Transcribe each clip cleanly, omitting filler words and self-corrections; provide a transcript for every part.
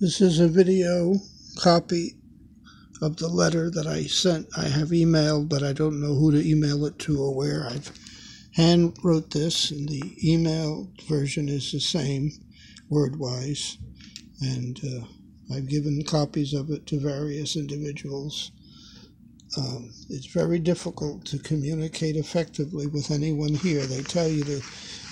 This is a video copy of the letter that I sent. I have emailed, but I don't know who to email it to or where. I've hand wrote this, and the email version is the same, word-wise, and I've given copies of it to various individuals. It's very difficult to communicate effectively with anyone here. They tell you to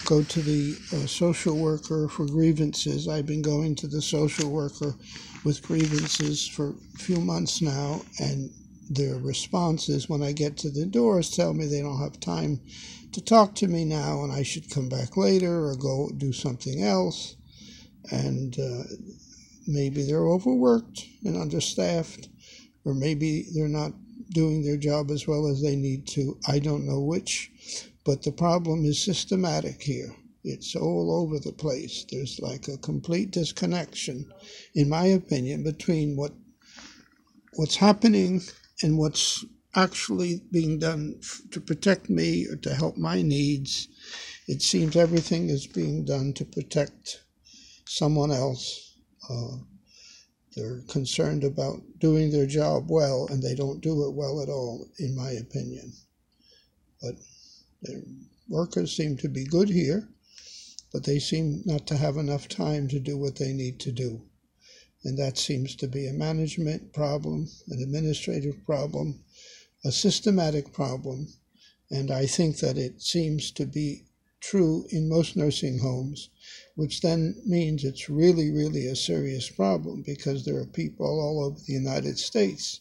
go to the social worker for grievances. I've been going to the social worker with grievances for a few months now, and their response is, when I get to the doors, tell me they don't have time to talk to me now and I should come back later or go do something else. And maybe they're overworked and understaffed, or maybe they're not doing their job as well as they need to. I don't know which, but the problem is systematic here. It's all over the place. There's like a complete disconnection, in my opinion, between what's happening and what's actually being done to protect me or to help my needs. It seems everything is being done to protect someone else. They're concerned about doing their job well, and they don't do it well at all, in my opinion. But their workers seem to be good here, but they seem not to have enough time to do what they need to do. And that seems to be a management problem, an administrative problem, a systematic problem. And I think that it seems to be true in most nursing homes, which then means it's really, really a serious problem, because there are people all over the United States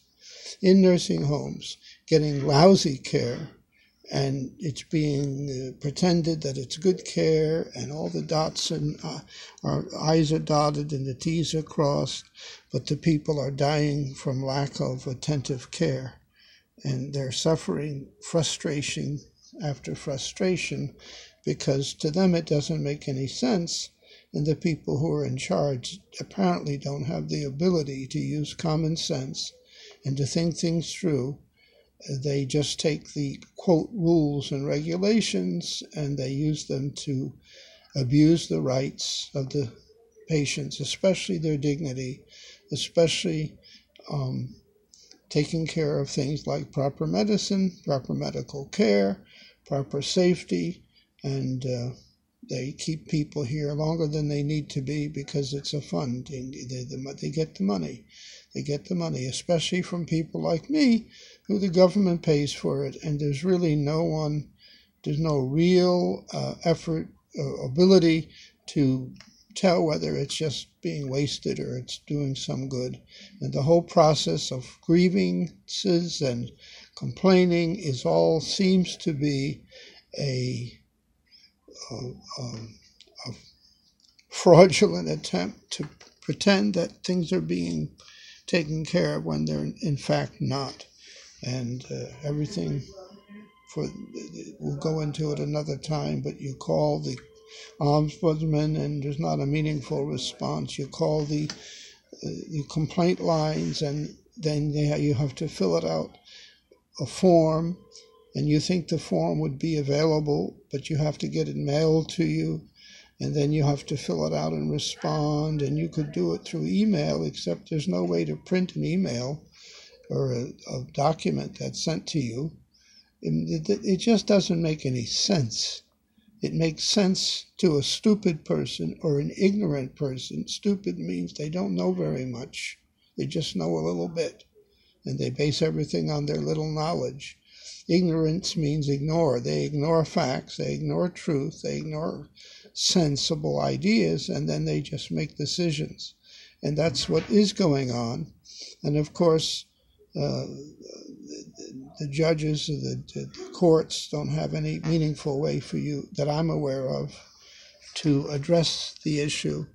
in nursing homes getting lousy care, and it's being pretended that it's good care, and all the dots and our I's are dotted and the T's are crossed, but the people are dying from lack of attentive care, and they're suffering frustration after frustration, because to them it doesn't make any sense, and the people who are in charge apparently don't have the ability to use common sense and to think things through. They just take the, quote, rules and regulations, and they use them to abuse the rights of the patients, especially their dignity, especially taking care of things like proper medicine, proper medical care, proper safety, and they keep people here longer than they need to be because it's a fund. They get the money. They get the money, especially from people like me, who the government pays for it, and there's really there's no real effort or ability to tell whether it's just being wasted or it's doing some good. And the whole process of grievances and complaining seems to be a fraudulent attempt to pretend that things are being taken care of when they're in fact not. And everything we'll go into it another time, but you call the ombudsman and there's not a meaningful response. You call the complaint lines, and then you have to fill it out, a form, and you think the form would be available, but you have to get it mailed to you, and then you have to fill it out and respond, and you could do it through email, except there's no way to print an email or a document that's sent to you. It just doesn't make any sense. It makes sense to a stupid person or an ignorant person. Stupid means they don't know very much. They just know a little bit, and they base everything on their little knowledge. Ignorance means ignore. They ignore facts, they ignore truth, they ignore sensible ideas, and then they just make decisions. And that's what is going on. And of course, the judges, the courts don't have any meaningful way for you, that I'm aware of, to address the issue.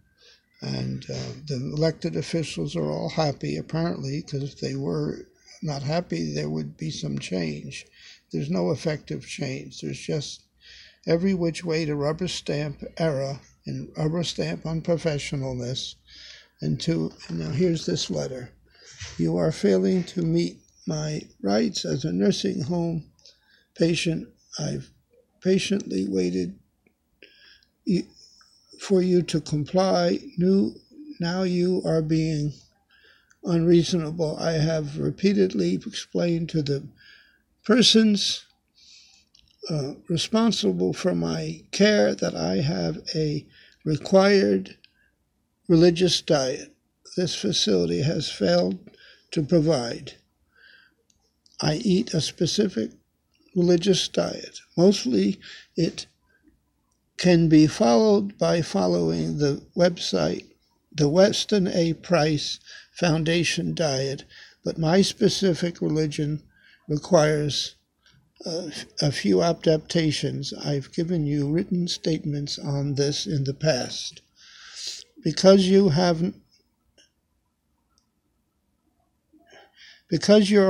And the elected officials are all happy, apparently, because if they were not happy, there would be some change. There's no effective change. There's just every which way to rubber stamp error and rubber stamp unprofessionalness. And now here's this letter. You are failing to meet my rights as a nursing home patient. I've patiently waited for you to comply. New now you are being unreasonable. I have repeatedly explained to the persons responsible for my care that I have a required religious diet. This facility has failed to provide. I eat a specific religious diet. Mostly it can be followed by following the website, the Weston A. Price Foundation diet, but my specific religion requires a few adaptations. I've given you written statements on this in the past. Because your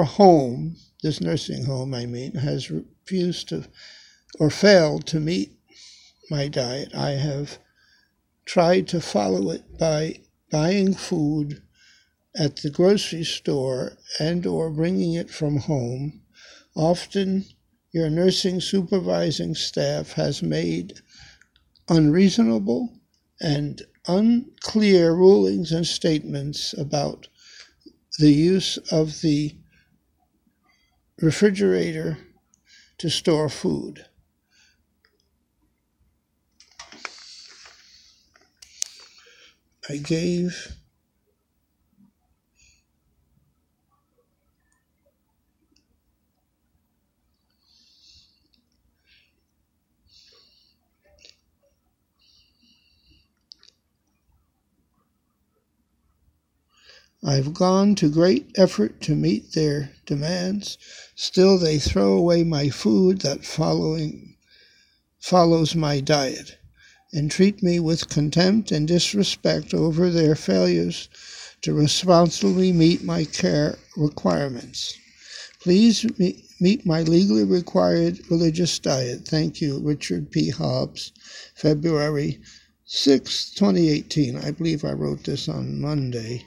home, this nursing home I mean, has refused to or failed to meet my diet, I have tried to follow it by buying food at the grocery store and or bringing it from home. Often your nursing supervising staff has made unreasonable and unclear rulings and statements about the use of the refrigerator to store food. I've gone to great effort to meet their demands. Still, they throw away my food that follows my diet and treat me with contempt and disrespect over their failures to responsibly meet my care requirements. Please meet my legally required religious diet. Thank you, Richard P. Hobbs, February 6, 2018. I believe I wrote this on Monday.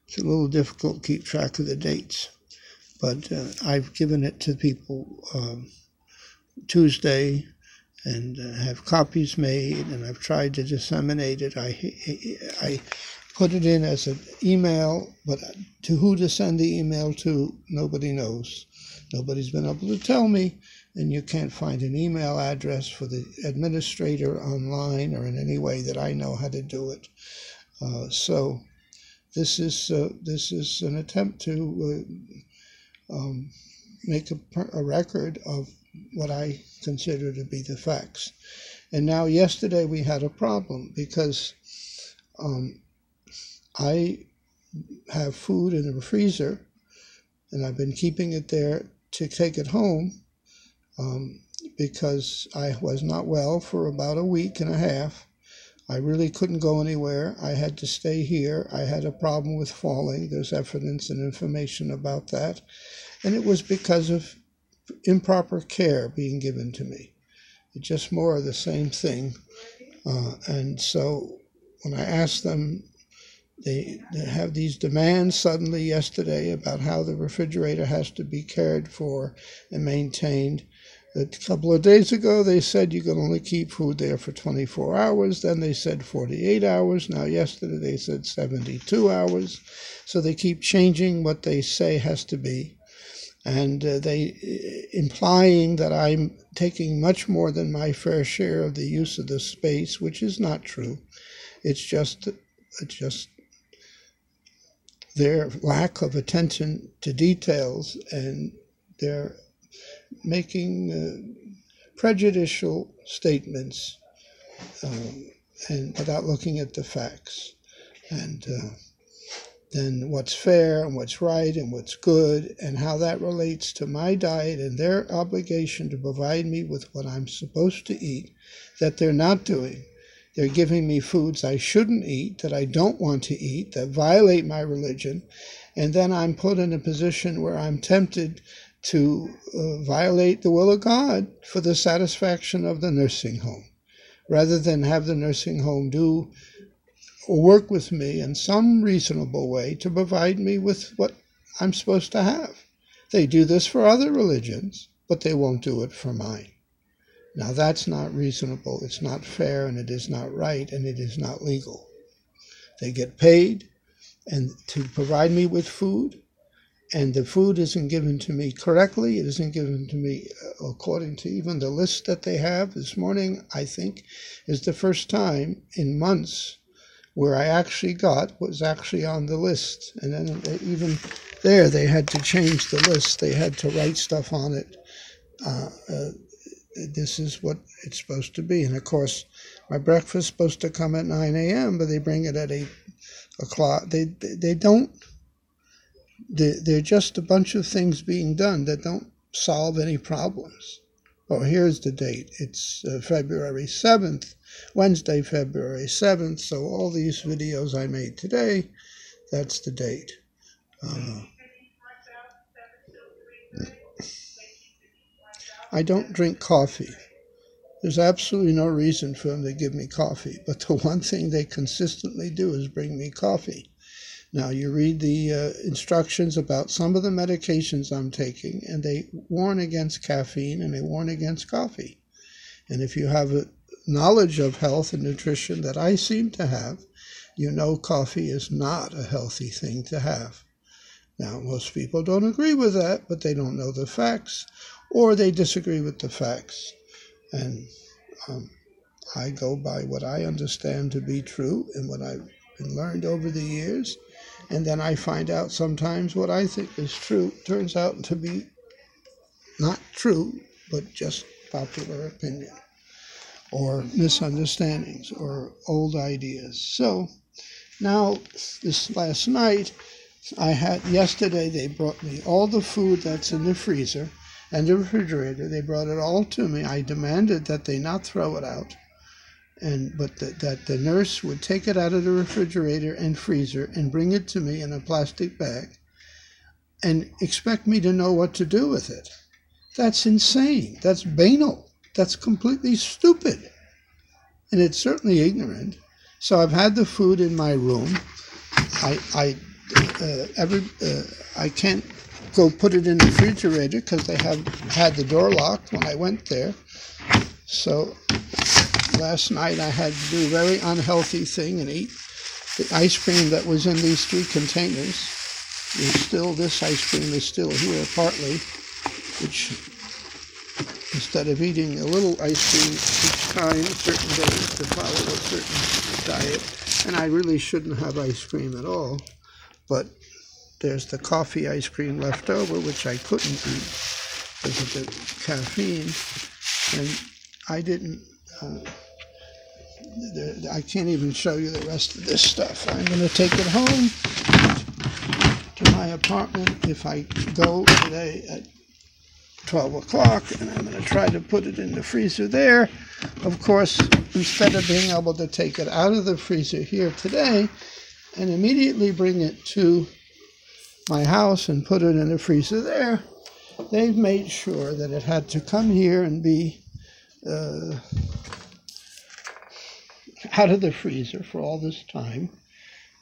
It's a little difficult to keep track of the dates, but I've given it to people Tuesday and have copies made, and I've tried to disseminate it. I put it in as an email, but to who to send the email to, nobody knows. Nobody's been able to tell me, and you can't find an email address for the administrator online or in any way that I know how to do it. So this is an attempt to make a record of what I consider to be the facts. And now yesterday we had a problem because I have food in the freezer and I've been keeping it there to take it home because I was not well for about a week and a half. I really couldn't go anywhere. I had to stay here. I had a problem with falling. There's evidence and information about that. And it was because of improper care being given to me. It's just more of the same thing. And so when I asked them, they have these demands suddenly yesterday about how the refrigerator has to be cared for and maintained. A couple of days ago, they said you can only keep food there for 24 hours. Then they said 48 hours. Now, yesterday, they said 72 hours. So they keep changing what they say has to be. And they implying that I'm taking much more than my fair share of the use of the space, which is not true. It's just their lack of attention to details, and they're making prejudicial statements and without looking at the facts. And then what's fair and what's right and what's good and how that relates to my diet and their obligation to provide me with what I'm supposed to eat, that they're not doing. They're giving me foods I shouldn't eat, that I don't want to eat, that violate my religion, and then I'm put in a position where I'm tempted to violate the will of God for the satisfaction of the nursing home, rather than have the nursing home do or work with me in some reasonable way to provide me with what I'm supposed to have. They do this for other religions, but they won't do it for mine. Now that's not reasonable, it's not fair, and it is not right, and it is not legal. They get paid and to provide me with food, and the food isn't given to me correctly. It isn't given to me according to even the list that they have. This morning, I think, is the first time in months where I actually got what was actually on the list. And then even there, they had to change the list. They had to write stuff on it. This is what it's supposed to be. And of course, my breakfast is supposed to come at 9 a.m., but they bring it at 8 o'clock. They don't. They're just a bunch of things being done that don't solve any problems. Oh, here's the date. It's February 7th, Wednesday, February 7th. So all these videos I made today, that's the date. I don't drink coffee. There's absolutely no reason for them to give me coffee. But the one thing they consistently do is bring me coffee. Now, you read the instructions about some of the medications I'm taking, and they warn against caffeine and they warn against coffee. And if you have a knowledge of health and nutrition that I seem to have, you know coffee is not a healthy thing to have. Now, most people don't agree with that, but they don't know the facts, or they disagree with the facts. And I go by what I understand to be true and what I've been learned over the years. And then I find out sometimes what I think is true turns out to be not true, but just popular opinion or misunderstandings or old ideas. So now, this last night, yesterday they brought me all the food that's in the freezer and the refrigerator. They brought it all to me. I demanded that they not throw it out, but that the nurse would take it out of the refrigerator and freezer and bring it to me in a plastic bag and expect me to know what to do with it. That's insane. That's banal. That's completely stupid. And it's certainly ignorant. So I've had the food in my room. I can't go put it in the refrigerator because they have had the door locked when I went there. So last night I had to do a very unhealthy thing and eat the ice cream that was in these 3 containers. This ice cream is still here partly, which instead of eating a little ice cream each time, certain days to follow a certain diet, and I really shouldn't have ice cream at all, but there's the coffee ice cream left over, which I couldn't eat because of the caffeine, and I didn't, I can't even show you the rest of this stuff. I'm going to take it home to my apartment if I go today at 12 o'clock, and I'm going to try to put it in the freezer there. Of course, instead of being able to take it out of the freezer here today and immediately bring it to my house and put it in the freezer there, they've made sure that it had to come here and be out of the freezer for all this time,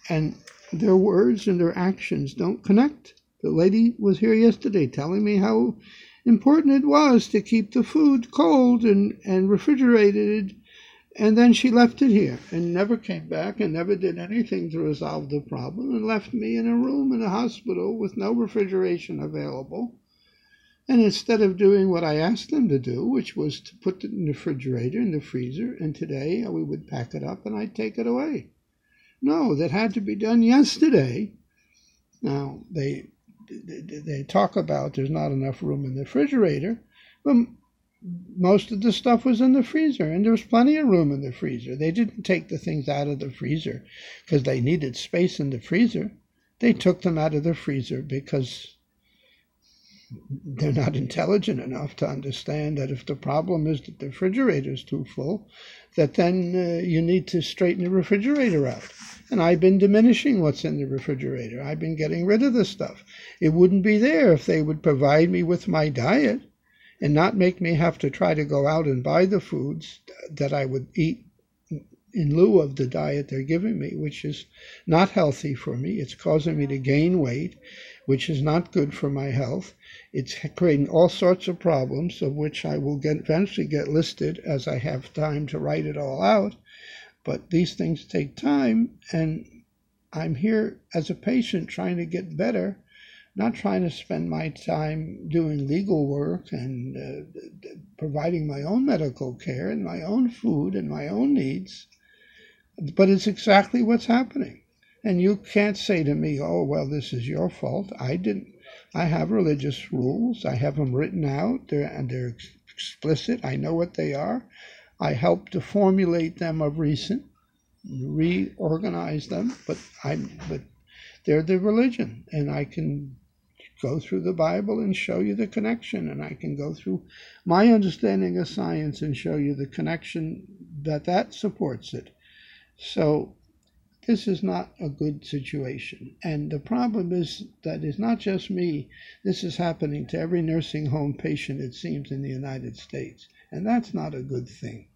and their words and their actions don't connect. The lady was here yesterday telling me how important it was to keep the food cold and refrigerated, and then she left it here and never came back and never did anything to resolve the problem and left me in a room in a hospital with no refrigeration available. And instead of doing what I asked them to do, which was to put it in the refrigerator, in the freezer, and today we would pack it up and I'd take it away. No, that had to be done yesterday. Now, they talk about there's not enough room in the refrigerator, but most of the stuff was in the freezer, and there was plenty of room in the freezer. They didn't take the things out of the freezer because they needed space in the freezer. They took them out of the freezer because they're not intelligent enough to understand that if the problem is that the refrigerator is too full, that then you need to straighten the refrigerator out. And I've been diminishing what's in the refrigerator. I've been getting rid of the stuff. It wouldn't be there if they would provide me with my diet and not make me have to try to go out and buy the foods that I would eat in lieu of the diet they're giving me, which is not healthy for me. It's causing me to gain weight, which is not good for my health. It's creating all sorts of problems, of which I will eventually get listed as I have time to write it all out. But these things take time, and I'm here as a patient trying to get better, not trying to spend my time doing legal work and providing my own medical care and my own food and my own needs. But it's exactly what's happening. And you can't say to me, oh, well, this is your fault. I have religious rules. I have them written out, they're explicit. I know what they are. I helped to formulate them of recent, reorganize them, but they're the religion, and I can go through the Bible and show you the connection, and I can go through my understanding of science and show you the connection that supports it. So this is not a good situation. And the problem is that it's not just me. This is happening to every nursing home patient, it seems, in the United States. And that's not a good thing.